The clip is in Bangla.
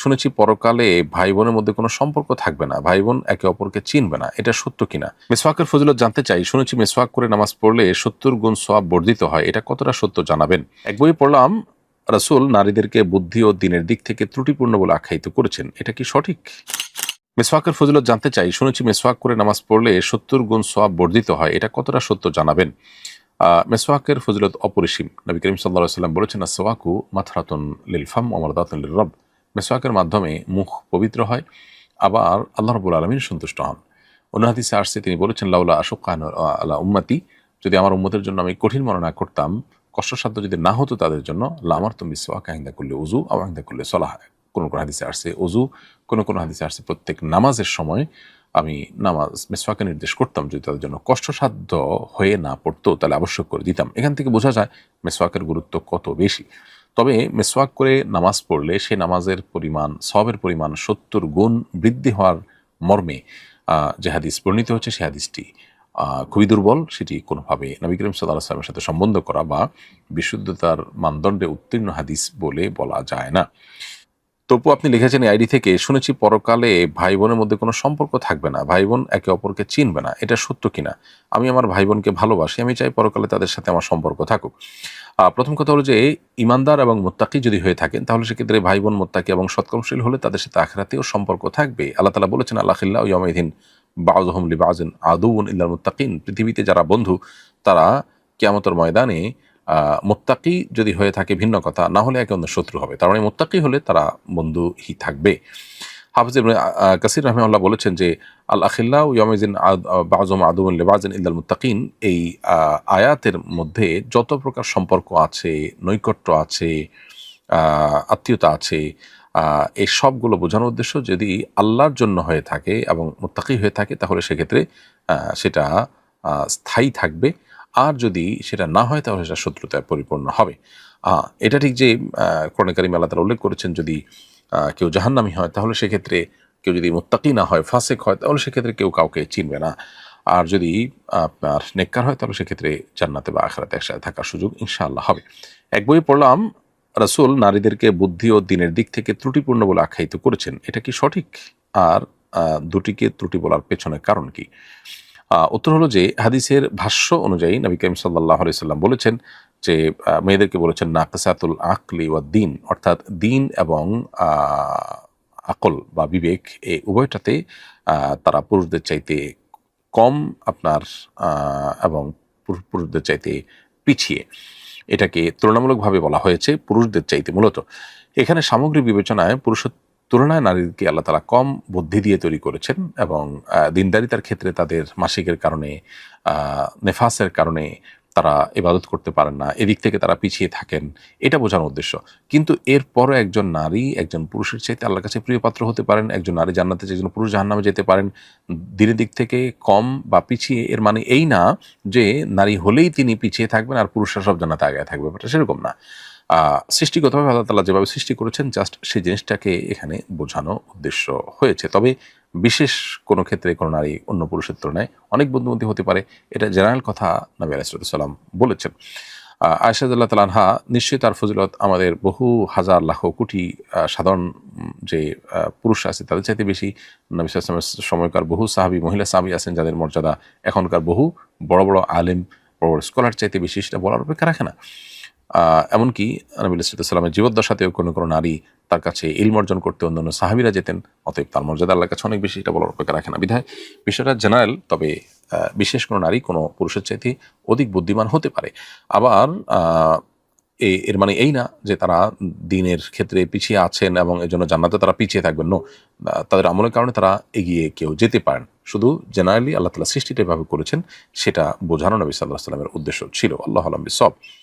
শুনেছি পরকালে ভাই বোনের মধ্যে কোনো সম্পর্ক থাকবে না, ভাই বোন একে অপরকে চিনবে না। এটা সত্য কিনা? মিসওয়াকের ফজিলত জানতে চাই। শুনেছি মিসওয়াক করে নামাজ পড়লে ৭০ গুণ সওয়াব বর্ধিত হয়। এটা কতটা সত্য জানাবেন। এক বইয়ে পড়লাম রাসূল নারীদেরকে বুদ্ধি ও দিনের দিক থেকে ত্রুটিপূর্ণ বলে আখ্যায়িত করেছেন। এটা কি সঠিক? মিসওয়াকের ফজিলত জানতে চাই। শুনেছি মিসওয়াক করে নামাজ পড়লে ৭০ গুণ সওয়াব বর্ধিত হয়। এটা কতটা সত্য জানাবেন। মিসওয়াকের ফজিলত অপরিসীম। নবী করিম সাল্লাল্লাহু আলাইহি ওয়াসাল্লাম বলেছেন, আসওয়াকু মাথরাতুন লিল ফাম ওয়া মারদাতুন লির রব। মিসওয়াকের মাধ্যমে মুখ পবিত্র হয়, আবার আল্লাহ রাব্বুল আলামিন সন্তুষ্ট হন। অন্য হাদিসে আসছে, তিনি বলেছেন, লাউলা আশুক্কা আলা উম্মতি, যদি আমার উম্মতের জন্য আমি কঠিন মনে না করতাম, কষ্টসাধ্য যদি না হতো তাদের জন্য, লামারতু বিসওয়াক ইনদা কুল্লি উযু আও ইনদা কুল্লি সালাহ। কোন কোন হাদিসে আসছে উযু, কোন কোন হাদিসে আসছে প্রত্যেক নামাজের সময় আমি মিসওয়াকে নির্দেশ করতাম। যদি তাদের জন্য কষ্টসাধ্য হয়ে না পড়তো তাহলে আবশ্যক করে দিতাম। এখান থেকে বোঝা যায় মিসওয়াকের গুরুত্ব কত বেশি। তবে মিসওয়াক করে নামাজ পড়লে সে নামাজের পরিমাণ, সওয়াবের পরিমাণ ৭০ গুণ বৃদ্ধি হওয়ার মর্মে যে হাদিস বর্ণিত হচ্ছে, সে হাদিসটি খুবই দুর্বল। সেটি কোনোভাবে নবী করিম সাল্লাল্লাহু আলাইহি ওয়াসাল্লামের সাথে সম্বন্ধ করা বা বিশুদ্ধতার মানদণ্ডে উত্তীর্ণ হাদিস বলে বলা যায় না। তবু আপনি লিখেছেন এই আইডি থেকে, শুনেছি পরকালে ভাই বোনের মধ্যে কোনো সম্পর্ক থাকবে না, ভাই বোন একে অপরকে চিনবে না। এটা সত্য কিনা? আমি আমার ভাই বোনকে ভালোবাসি, আমি চাই পরকালে তাদের সাথে আমার সম্পর্ক থাকুক। প্রথম কথা হলো যে, ইমানদার এবং মুত্তাকি যদি হয়ে থাকেন, তাহলে সেক্ষেত্রে ভাই বোন মুত্তাকি এবং সৎকর্মশীল হলে তাদের সাথে আখিরাতেও সম্পর্ক থাকবে। আল্লাহ তাআলা বলেছেন, আল্লাখিল্লাহু ইয়াওমাইযিন বাযুহুম লিবাযিন আদুউন ইল্লাল মুত্তাকিন। পৃথিবীতে যারা বন্ধু, তারা কিয়ামতের ময়দানে মুত্তাকি যদি হয়ে থাকে ভিন্ন কথা, না হলে একে অন্যের শত্রু হবে। তার মানে মুত্তাকি হলে তারা বন্ধুই থাকবে। হাফিজ ইবনে কাসির রাহিমাহুল্লাহ বলেছেন যে, আল আখিল্লাহু ইয়াওমাইযিন বাযুহুম আদুউন লিবাযিন ইল্লাল মুত্তাকিন, এই আয়াতের মধ্যে যত প্রকার সম্পর্ক আছে, নৈকট্য আছে, আত্মীয়তা আছে, এই সবগুলো বোঝানোর উদ্দেশ্য, যদি আল্লাহর জন্য হয়ে থাকে এবং মুত্তাকি হয়ে থাকে, তাহলে সেক্ষেত্রে সেটা স্থায়ী থাকবে। আর যদি সেটা না হয়, তাহলে সেটা শত্রুতায় পরিপূর্ণ হবে। এটা ঠিক যে কোরআনে কারিমে আল্লাহ তাআলা উল্লেখ করেছেন, যদি কেউ জাহান্নামী হয়, তাহলে সেক্ষেত্রে কেউ যদি মুত্তাকি না হয়, ফাসিক হয়, তাহলে সেক্ষেত্রে কেউ কাউকে চিনবে না। আর যদি আপনার নেককার হয়, তাহলে সেক্ষেত্রে জান্নাতে বা আখিরাতে একসাথে থাকার সুযোগ ইনশাআল্লাহ হবে। এক বইয়ে পড়লাম রাসূল নারীদেরকে বুদ্ধি ও দিনের দিক থেকে ত্রুটিপূর্ণ বলে আখ্যায়িত করেছেন। এটা কি সঠিক? আর দুটিকে ত্রুটি বলার পেছনে কারণ কি? উত্তর হলো যে, হাদিসের ভাষ্য অনুযায়ী নবী করিম সাল্লাল্লাহু আলাইহি সাল্লাম বলেছেন যে, মেয়েদেরকে বলেছেন নাকিসাতুল আকলি ওয়াদ দ্বীন, অর্থাৎ দ্বীন এবং আকল বা বিবেক, এই উভয়টাতে তারা পুরুষদের চাইতে কম আপনার এবং পুরুষদের চাইতে পিছিয়ে। এটাকে তুলনামূলকভাবে বলা হয়েছে পুরুষদের চাইতে। মূলত এখানে সামগ্রিক বিবেচনায় পুরুষের তুলনায় নারীকে আল্লাহ তাআলা কম বুদ্ধি দিয়ে তৈরি করেছেন, এবং দিনদারিতার ক্ষেত্রে তাদের মাসিকের কারণে, নেফাসের কারণে তারা ইবাদত করতে পারেন না, এদিক থেকে তারা পিছিয়ে থাকেন, এটা বোঝানোর উদ্দেশ্য। কিন্তু এরপরও একজন নারী একজন পুরুষের চাইতে আল্লাহর কাছে প্রিয় পাত্র হতে পারেন। একজন নারী জান্নাতে, একজন পুরুষ জাহান্নামে যেতে পারেন। দিনের দিক থেকে কম বা পিছিয়ে, এর মানে এই না যে নারী হলেই তিনি পিছিয়ে থাকবেন আর পুরুষরা সব জান্নাতে আগায় থাকবে, ব্যাপারটা সেরকম না। সৃষ্টিগতভাবে আল্লাহ তাআলা যেভাবে সৃষ্টি করেছেন, জাস্ট সেই জিনিসটাকে এখানে বোঝানো উদ্দেশ্য হয়েছে। তবে বিশেষ কোনো ক্ষেত্রে কোনো নারী অন্য পুরুষের তুলনায় অনেক বুদ্ধিমতী হতে পারে, এটা জেনারেল কথা নবী আলাইহিস সালাম বলেছেন। আয়েশা রাদিয়াল্লাহু তাআলা আনহা, নিশ্চয়ই তার ফজিলত আমাদের বহু হাজার লাখ কোটি সাধারণ যে পুরুষ আছে তাদের চাইতে বেশি। নবী সাল্লাল্লাহু আলাইহি ওয়াসাল্লামের সময়কার বহু সাহাবী, মহিলা সাহাবী আছেন যাদের মর্যাদা এখনকার বহু বড় বড় আলেম, বড় বড় স্কলার চাইতে বেশি, সেটা বলার অপেক্ষা রাখে না। এমনকি নবী সাল্লাল্লাহু আলাইহি জীবদ্দশাতেও কোনো কোনো নারী তার কাছে ইলম অর্জন করতে অন্যান্য সাহাবীরা যেতেন। অতএব তার মর্যাদা আল্লাহর কাছে অনেক বেশি, এটা বলার অপেক্ষা রাখে না। বিধায় বিষয়টা জেনারেল। তবে বিশেষ কোনো নারী কোনো পুরুষের চাইতে অধিক বুদ্ধিমান হতে পারে। আবার এর মানে এই না যে তারা দ্বীনের ক্ষেত্রে পিছিয়ে আছেন এবং এজন্য জান্নাতে তারা পিছিয়ে থাকবেন। নো, তাদের আমলের কারণে তারা এগিয়ে কেউ যেতে পারেন। শুধু জেনারেলি আল্লাহ তাআলা সৃষ্টিটা এভাবে করেছেন, সেটা বোঝানো নবী সাল্লাল্লাহু আলাইহি ওয়াসাল্লামের উদ্দেশ্য ছিল। আল্লাহু আ'লাম বিসওয়াব।